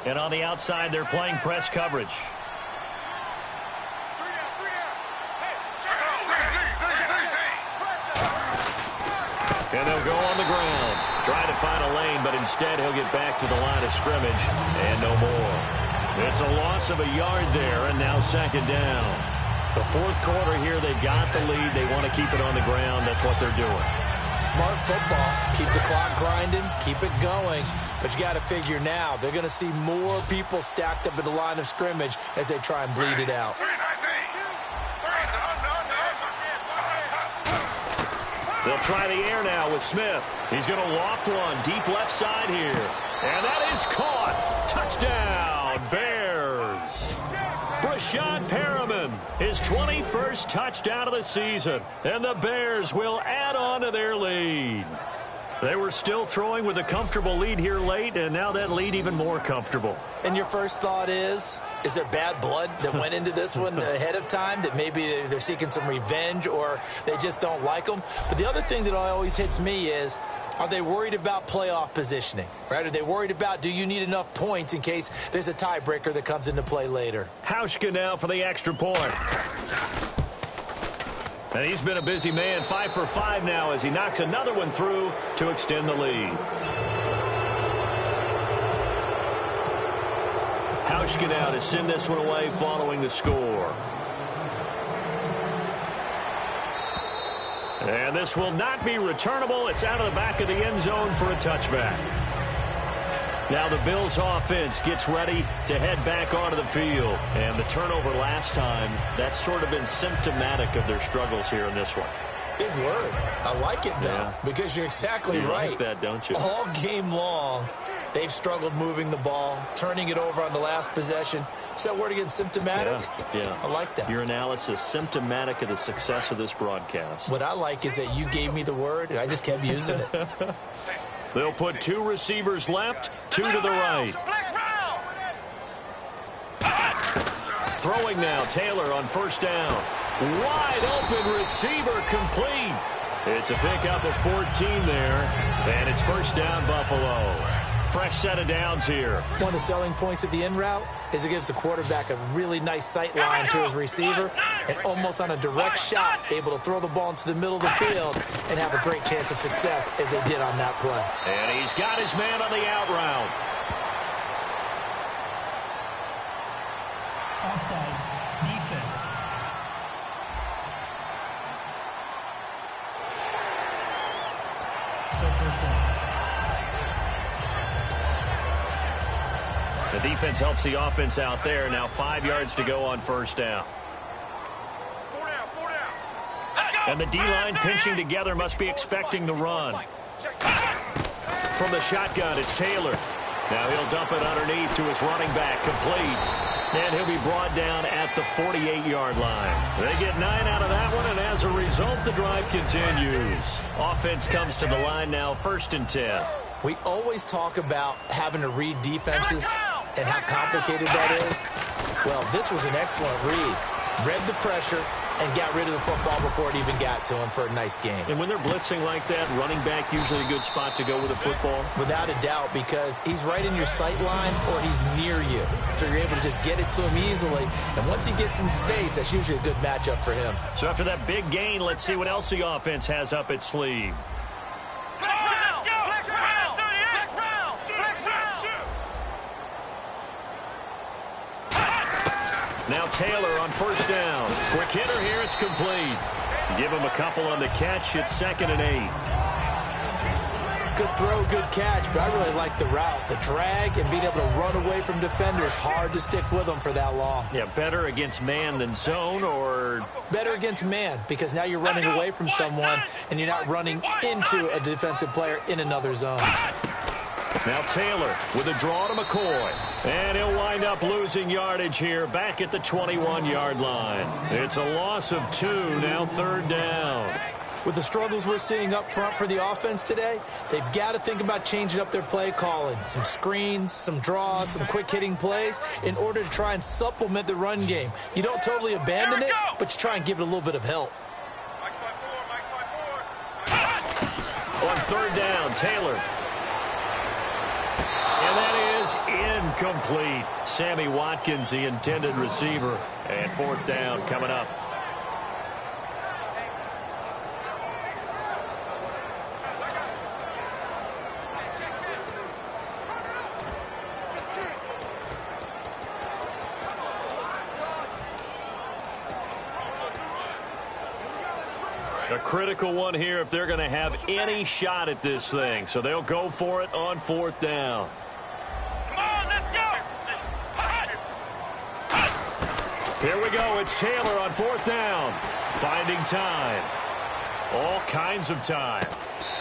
And on the outside, they're playing press coverage. And they'll go on the ground. Try to find a lane, but instead he'll get back to the line of scrimmage. And no more. It's a loss of a yard there, and now second down. The fourth quarter here, they've got the lead. They want to keep it on the ground. That's what they're doing. Smart football. Keep the clock grinding. Keep it going. But you got to figure now, they're going to see more people stacked up at the line of scrimmage as they try and bleed it out. They'll try the air now with Smith. He's going to loft one deep left side here. And that is caught. Touchdown, Bears. Brashad Perriman, his 21st touchdown of the season. And the Bears will add on to their lead. They were still throwing with a comfortable lead here late, and now that lead even more comfortable. And your first thought is there bad blood that went into this one ahead of time, that maybe they're seeking some revenge or they just don't like them? But the other thing that always hits me is, are they worried about playoff positioning, right? Are they worried about, do you need enough points in case there's a tiebreaker that comes into play later? Hauschka now for the extra point. And he's been a busy man, 5 for 5 now as he knocks another one through to extend the lead. Hauschka now to send this one away following the score. And this will not be returnable. It's out of the back of the end zone for a touchback. Now the Bills offense gets ready to head back onto the field. And the turnover last time, that's sort of been symptomatic of their struggles here in this one. Big word. I like it, though, because you're exactly right. You like that, don't you? All game long, they've struggled moving the ball, turning it over on the last possession. Is that word again, symptomatic? Yeah. I like that. Your analysis, symptomatic of the success of this broadcast. What I like is that you gave me the word, and I just kept using it. They'll put 2 receivers left, 2 to the right. Throwing now, Taylor on first down. Wide open receiver complete. It's a pickup of 14 there, and it's first down Buffalo. Fresh set of downs here. One of the selling points of the in route is it gives the quarterback a really nice sight line to his receiver, and almost on a direct shot, able to throw the ball into the middle of the field and have a great chance of success as they did on that play. And he's got his man on the out route. Offside defense. Still first down. The defense helps the offense out there. Now 5 yards to go on first down. And the D-line pinching together, must be expecting the run. From the shotgun, it's Taylor. Now he'll dump it underneath to his running back, complete. And he'll be brought down at the 48-yard line. They get 9 out of that one, and as a result, the drive continues. Offense comes to the line now, 1st and 10. We always talk about having to read defenses and how complicated that is. Well, this was an excellent read. Read the pressure and got rid of the football before it even got to him for a nice game. And when they're blitzing like that, running back usually a good spot to go with the football? Without a doubt, because he's right in your sight line or he's near you. So you're able to just get it to him easily. And once he gets in space, that's usually a good matchup for him. So after that big gain, let's see what else the offense has up its sleeve. Now Taylor on 1st down. Quick hitter here, it's complete. Give him a couple on the catch. It's 2nd and 8. Good throw, good catch, but I really like the route. The drag and being able to run away from defenders, hard to stick with them for that long. Yeah, better against man than zone, or? Better against man, because now you're running away from someone and you're not running into a defensive player in another zone. Now Taylor with a draw to McCoy. And he'll wind up losing yardage here back at the 21-yard line. It's a loss of 2, now 3rd down. With the struggles we're seeing up front for the offense today, they've got to think about changing up their play calling. Some screens, some draws, some quick-hitting plays in order to try and supplement the run game. You don't totally abandon it, but you try and give it a little bit of help. On 3rd down, Taylor. And that is incomplete. Sammy Watkins, the intended receiver. And 4th down coming up. A critical one here if they're going to have any shot at this thing. So they'll go for it on 4th down. Here we go. It's Taylor on 4th down. Finding time. All kinds of time.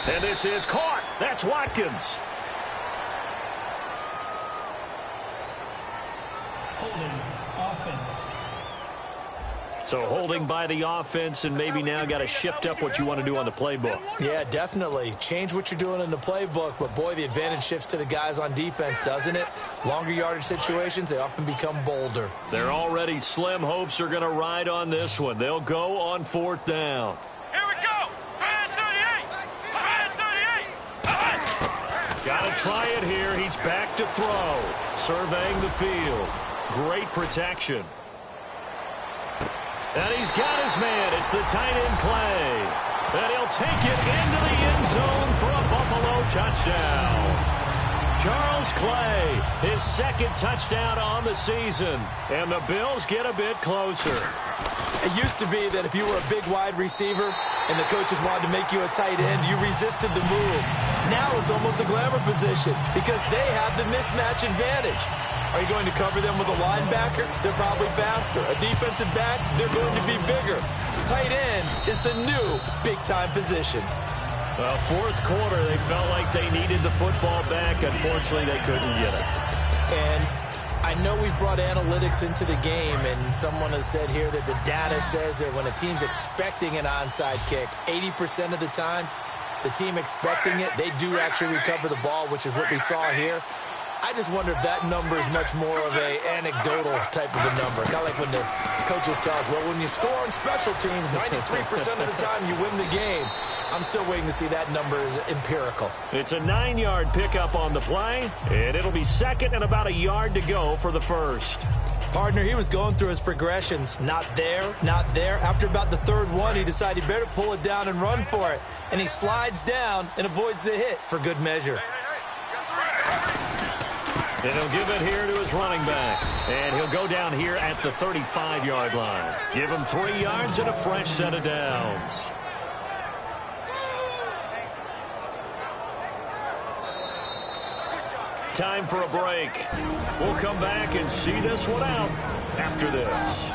And this is caught. That's Watkins. Holding offense. So holding by the offense, and maybe now got to shift up what you want to do on the playbook. Yeah, definitely. Change what you're doing in the playbook, but boy, the advantage shifts to the guys on defense, doesn't it? Longer yardage situations, they often become bolder. Their already slim hopes are going to ride on this one. They'll go on 4th down. Here we go. 38. Got to try it here. He's back to throw. Surveying the field. Great protection. And he's got his man. It's the tight end Clay. And he'll take it into the end zone for a Buffalo touchdown. Charles Clay, his 2nd touchdown on the season. And the Bills get a bit closer. It used to be that if you were a big wide receiver and the coaches wanted to make you a tight end, you resisted the move. Now it's almost a glamour position because they have the mismatch advantage. Are you going to cover them with a linebacker? They're probably faster. A defensive back? They're going to be bigger. Tight end is the new big-time position. Well, 4th quarter, they felt like they needed the football back. Unfortunately, they couldn't get it. And I know we've brought analytics into the game, and someone has said here that the data says that when a team's expecting an onside kick, 80% of the time, the team expecting it, they do actually recover the ball, which is what we saw here. I just wonder if that number is much more of a anecdotal type of a number. Kind of like when the coaches tell us, well, when you score on special teams, 93% of the time you win the game. I'm still waiting to see that number is empirical. It's a 9-yard pickup on the play, and it'll be 2nd and about a yard to go for the 1st. Partner, he was going through his progressions. Not there, not there. After about the 3rd one, he decided he better pull it down and run for it. And he slides down and avoids the hit for good measure. And he'll give it here to his running back. And he'll go down here at the 35-yard line. Give him 3 yards and a fresh set of downs. Time for a break. We'll come back and see this one out after this.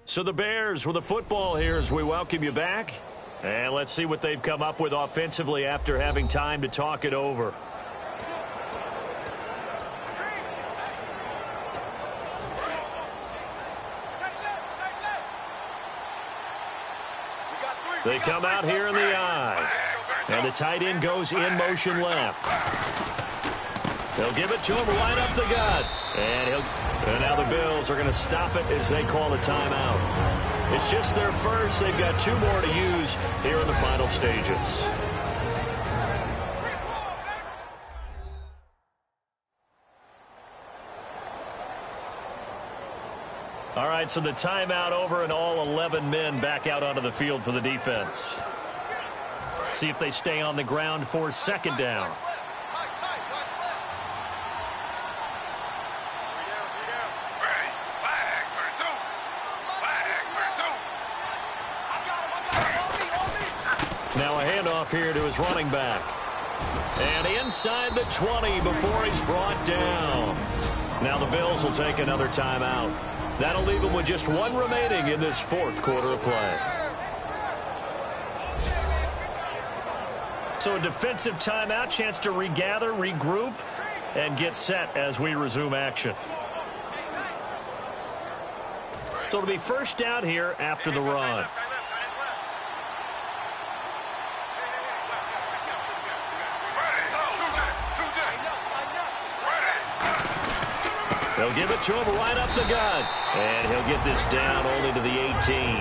So the Bears with the football here as we welcome you back. And let's see what they've come up with offensively after having time to talk it over. They come out here in the eye. And the tight end goes in motion left. They'll give it to him right up the gut. And now the Bills are going to stop it as they call a timeout. It's just their first. They've got 2 more to use here in the final stages. All right, so the timeout over and all 11 men back out onto the field for the defense. See if they stay on the ground for second down. Now a handoff here to his running back. And inside the 20 before he's brought down. Now the Bills will take another timeout. That'll leave them with just 1 remaining in this 4th quarter of play. So a defensive timeout, chance to regather, regroup, and get set as we resume action. So it'll be first down here after the run. They'll give it to him right up the gut. And he'll get this down only to the 18.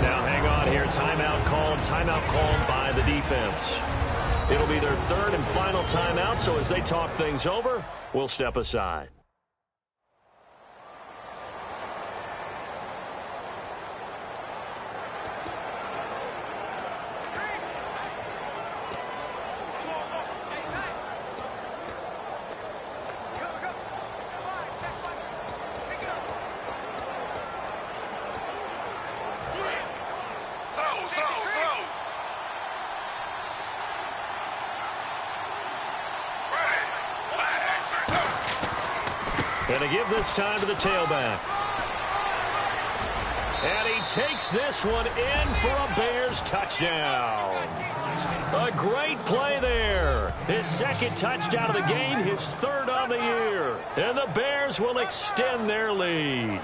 Now hang on here. Timeout called by the defense. It'll be their 3rd and final timeout, so as they talk things over, we'll step aside. And to give this time to the tailback. And he takes this one in for a Bears touchdown. A great play there. His 2nd touchdown of the game, his 3rd on the year. And the Bears will extend their lead.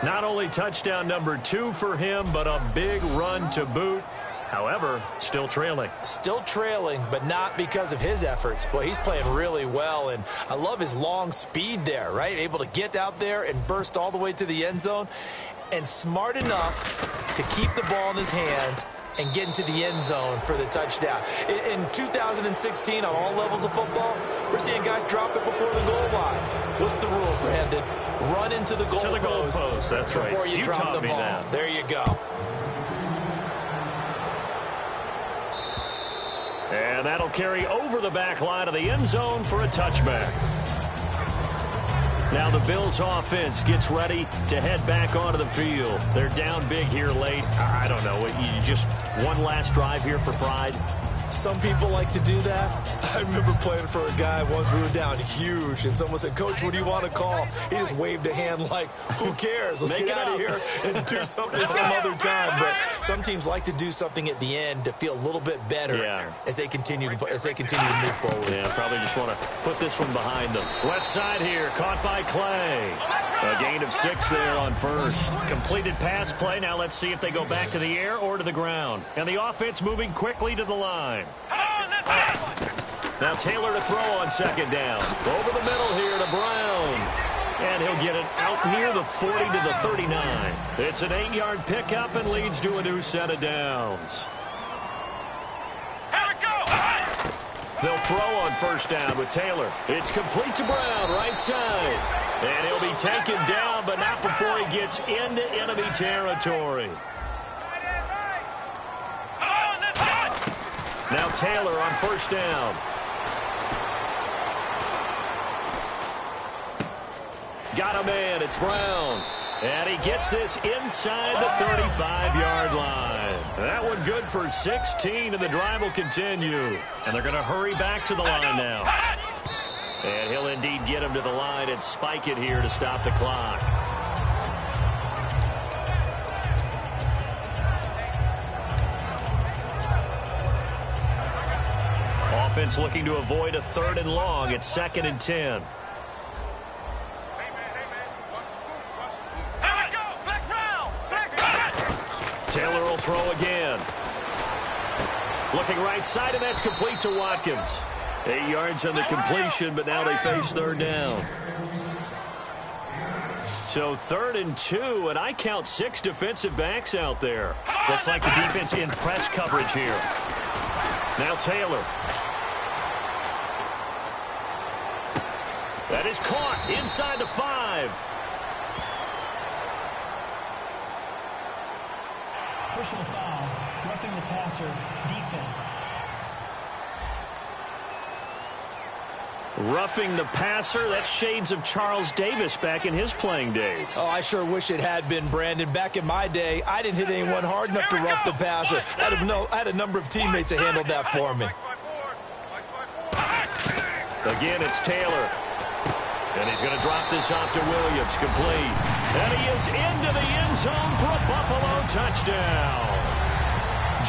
Not only touchdown number 2 for him, but a big run to boot. However, still trailing. Still trailing, but not because of his efforts. Boy, he's playing really well, and I love his long speed there, right? Able to get out there and burst all the way to the end zone, and smart enough to keep the ball in his hands and get into the end zone for the touchdown. In 2016, on all levels of football, we're seeing guys drop it before the goal line. What's the rule, Brandon? Run into the goal post. That's right. Before you drop the ball. That. There you go. And that'll carry over the back line of the end zone for a touchback. Now the Bills offense gets ready to head back onto the field. They're down big here late. I don't know. You just one last drive here for pride. Some people like to do that. I remember playing for a guy once. We were down huge, and someone said, "Coach, what do you want to call?" He just waved a hand like, "Who cares? Let's get out of here and do something some other time." But some teams like to do something at the end to feel a little bit better as they continue to move forward. Yeah, probably just want to put this one behind them. Left side here, caught by Clay. A gain of 6 there on first. Completed pass play. Now let's see if they go back to the air or to the ground. And the offense moving quickly to the line. Now Taylor to throw on second down. Over the middle here to Brown. And he'll get it out near the 40 to the 39. It's an 8-yard pickup and leads to a new set of downs. They'll throw on first down with Taylor. It's complete to Brown, right side. And he'll be taken down, but not before he gets into enemy territory. Now Taylor on first down. Got a man. It's Brown. And he gets this inside the 35-yard line. That one good for 16, and the drive will continue. And they're going to hurry back to the line now. And he'll indeed get him to the line and spike it here to stop the clock. offense looking to avoid a 3rd and long. It's 2nd and 10. Taylor will throw again. Looking right side, and that's complete to Watkins. 8 yards on the completion, but now they face 3rd down. So 3rd and 2, and I count 6 defensive backs out there. Looks like the defense in press coverage here. Now Taylor. That is caught inside the 5. Personal foul, roughing the passer, defense. Roughing the passer, that's shades of Charles Davis back in his playing days. Oh, I sure wish it had been, Brandon. Back in my day, I didn't hit anyone hard enough to rough the passer. I had a number of teammates that handled that for me. Again, it's Taylor. And he's going to drop this off to Williams, complete. And he is into the end zone for a Buffalo touchdown.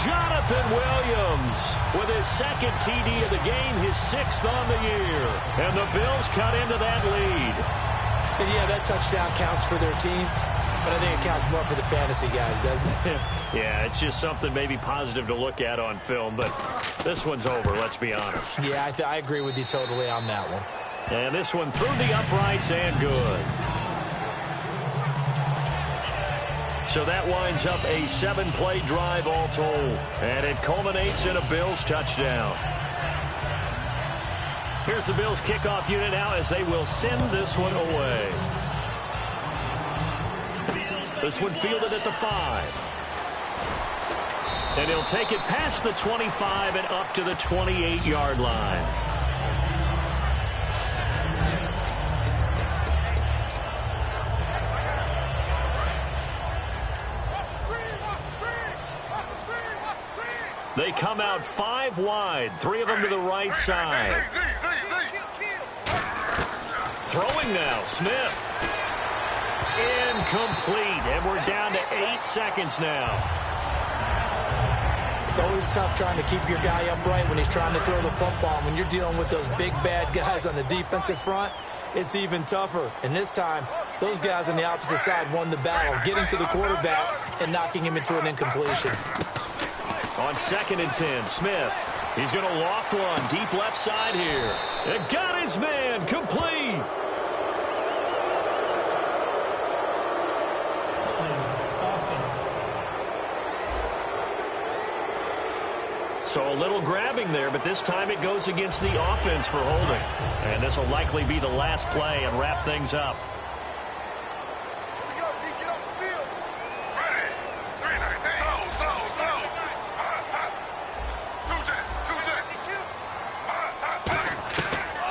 Jonathan Williams with his 2nd TD of the game, his 6th on the year. And the Bills cut into that lead. And yeah, that touchdown counts for their team, but I think it counts more for the fantasy guys, doesn't it? Yeah, it's just something maybe positive to look at on film, but this one's over, let's be honest. Yeah, I agree with you totally on that one. And this one through the uprights and good. So that winds up a 7-play drive all told. And it culminates in a Bills touchdown. Here's the Bills kickoff unit now as they will send this one away. This one fielded at the 5. And he'll take it past the 25 and up to the 28-yard line. They come out 5 wide, 3 of them to the right side. Throwing now, Smith. Incomplete, and we're down to 8 seconds now. It's always tough trying to keep your guy upright when he's trying to throw the football. When you're dealing with those big, bad guys on the defensive front, it's even tougher. And this time, those guys on the opposite side won the battle, getting to the quarterback and knocking him into an incompletion. On 2nd and 10, Smith. He's going to loft one deep left side here. And got his man complete. Offense. So a little grabbing there, but this time it goes against the offense for holding. And this will likely be the last play and wrap things up.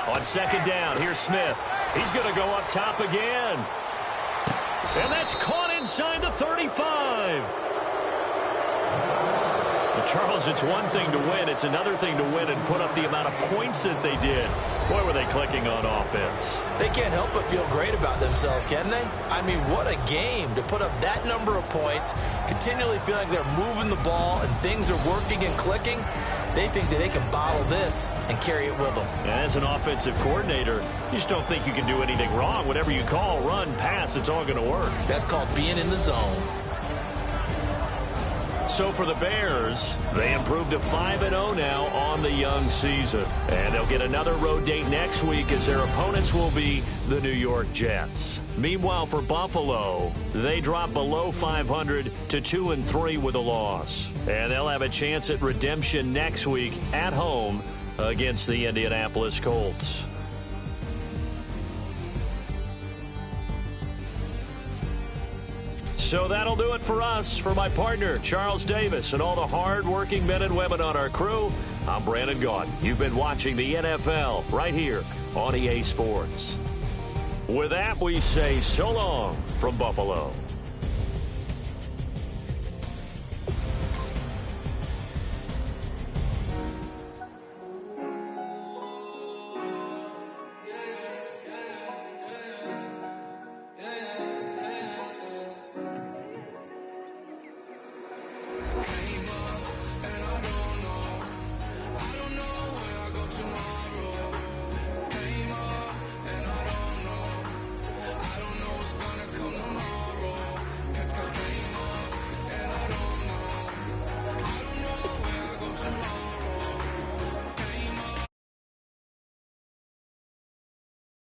On 2nd down, here's Smith. He's going to go up top again. And that's caught inside the 35. Well, Charles, it's one thing to win. It's another thing to win and put up the amount of points that they did. Boy, were they clicking on offense. They can't help but feel great about themselves, can they? I mean, what a game to put up that number of points, continually feel like they're moving the ball and things are working and clicking. They think that they can bottle this and carry it with them. As an offensive coordinator, you just don't think you can do anything wrong. Whatever you call, run, pass, it's all going to work. That's called being in the zone. So for the Bears, they improved to 5-0 now on the young season. And they'll get another road date next week as their opponents will be the New York Jets. Meanwhile, for Buffalo, they drop below 500 to 2-3 with a loss. And they'll have a chance at redemption next week at home against the Indianapolis Colts. So that'll do it for us. For my partner, Charles Davis, and all the hard-working men and women on our crew, I'm Brandon Gaudin. You've been watching the NFL right here on EA Sports. With that, we say so long from Buffalo.